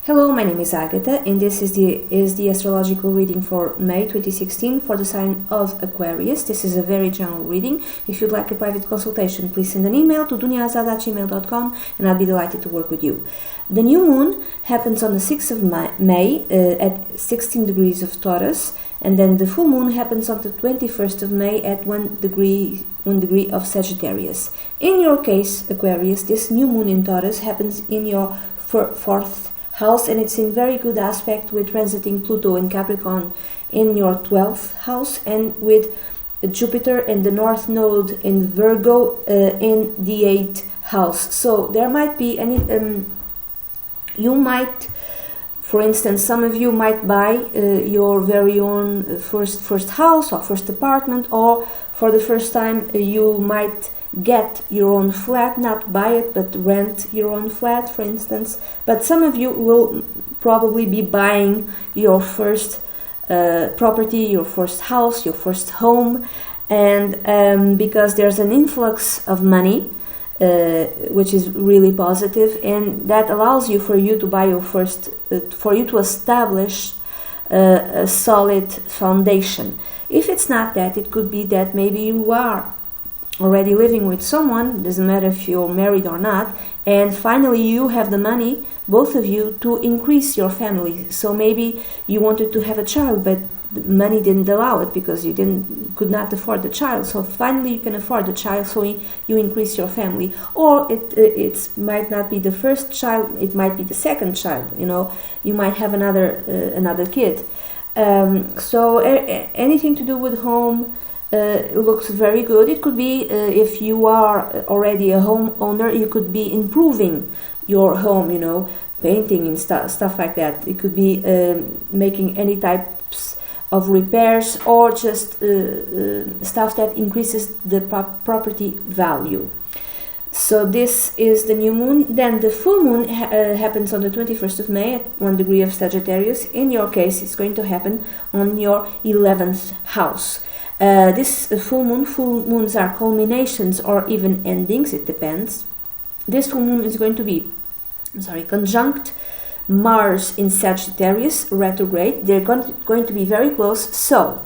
Hello, my name is Agatha, and this is the astrological reading for May 2016 for the sign of Aquarius. This is a very general reading. If you'd like a private consultation, please send an email to duniaza@gmail.com and I'll be delighted to work with you. The new moon happens on the 6th of May at 16 degrees of Taurus, and then the full moon happens on the 21st of May at 1 degree of Sagittarius. In your case, Aquarius, this new moon in Taurus happens in your fourth house, and it's in very good aspect with transiting Pluto and Capricorn in your 12th house, and with Jupiter and the North Node in Virgo in the 8th house. So there might be any you might, for instance, some of you might buy your very own first house or first apartment, or for the first time you might get your own flat, not buy it but rent your own flat, for instance. But some of you will probably be buying your first property, your first house, your first home, and because there's an influx of money which is really positive, and that allows you for you to buy your first for you to establish a solid foundation. If it's not that, it could be that maybe you are already living with someone, doesn't matter if you're married or not, and finally you have the money, both of you, to increase your family. So maybe you wanted to have a child, but money didn't allow it because you could not afford the child. So finally you can afford the child, so you increase your family. Or it might not be the first child, it might be the second child. You might have another kid. So anything to do with home looks very good. It could be if you are already a homeowner, you could be improving your home, painting and stuff like that. It could be making any types of repairs, or just stuff that increases the property value. So this is the new moon. Then the full moon happens on the 21st of May at 1 degree of Sagittarius. In your case, it's going to happen on your 11th house. This full moons are culminations or even endings, it depends. This full moon is going to be conjunct Mars in Sagittarius retrograde. They're going to be very close, so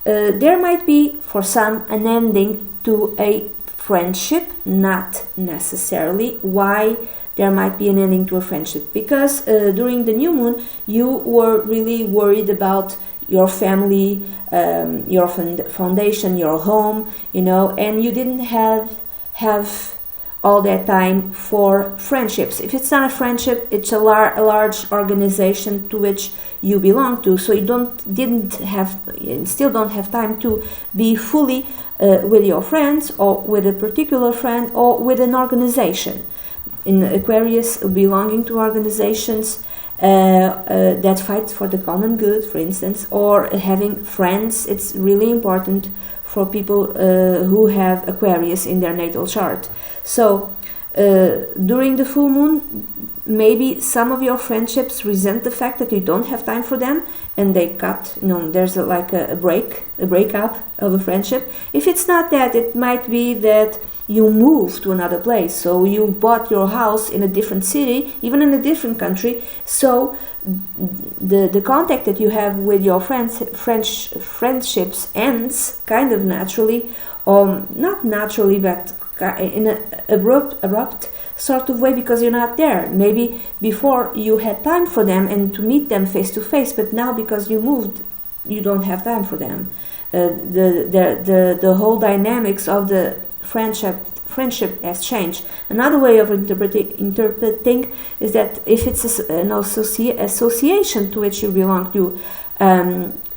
there might be for some an ending to a friendship, not necessarily. Why there might be an ending to a friendship? Because during the new moon you were really worried about your family, your foundation, your home, and you didn't have all that time for friendships. If it's not a friendship, it's a large organization to which you belong to, so you still don't have time to be fully with your friends, or with a particular friend, or with an organization. In Aquarius, belonging to organizations that fight for the common good, for instance, or having friends. It's really important for people who have Aquarius in their natal chart. So during the full moon, maybe some of your friendships resent the fact that you don't have time for them, and they cut, there's a breakup of a friendship. If it's not that, it might be that you move to another place, so you bought your house in a different city, even in a different country, so the contact that you have with your friendships ends kind of naturally, or not naturally, but in an abrupt sort of way, because you're not there. Maybe before you had time for them and to meet them face to face, but now because you moved, you don't have time for them. The whole dynamics of the friendship has changed. Another way of interpreting is that if it's an association to which you belong to,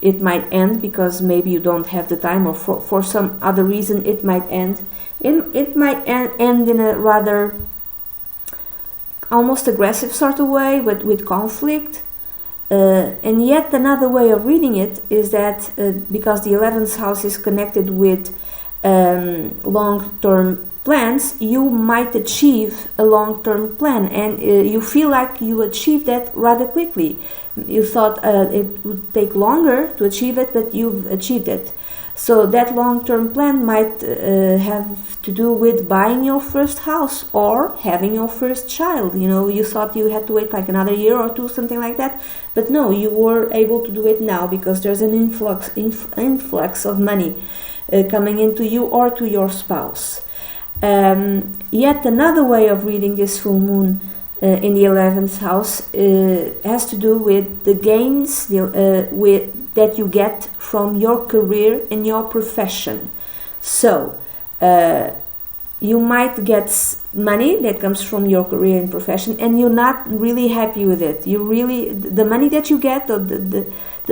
it might end because maybe you don't have the time, or for some other reason it might end. It might end in a rather almost aggressive sort of way, with conflict. And yet another way of reading it is that because the 11th house is connected with long-term plans, you might achieve a long-term plan, and you feel like you achieved that rather quickly. You thought it would take longer to achieve it, but you've achieved it. So that long-term plan might have to do with buying your first house or having your first child. You know, you thought you had to wait like another year or two, something like that, but no, you were able to do it now because there's an influx of money coming into you or to your spouse. Yet another way of reading this full moon in the 11th house has to do with the gains that you get from your career and your profession. So you might get money that comes from your career and profession, and you're not really happy with it. The money that you get, or the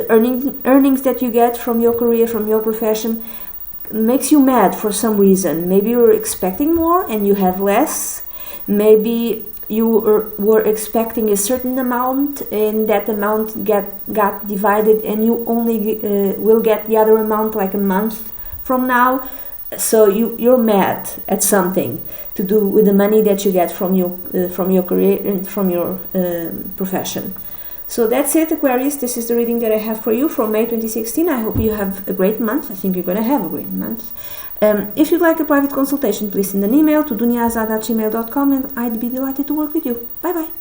earnings that you get from your career, from your profession, makes you mad for some reason. Maybe you were expecting more and you have less. Maybe you were expecting a certain amount and that amount got divided and you only will get the other amount like a month from now. So you're mad at something to do with the money that you get from your career and from your profession. So that's it, Aquarius. This is the reading that I have for you from May 2016. I hope you have a great month. I think you're going to have a great month. If you'd like a private consultation, please send an email to duniazad@gmail.com and I'd be delighted to work with you. Bye bye.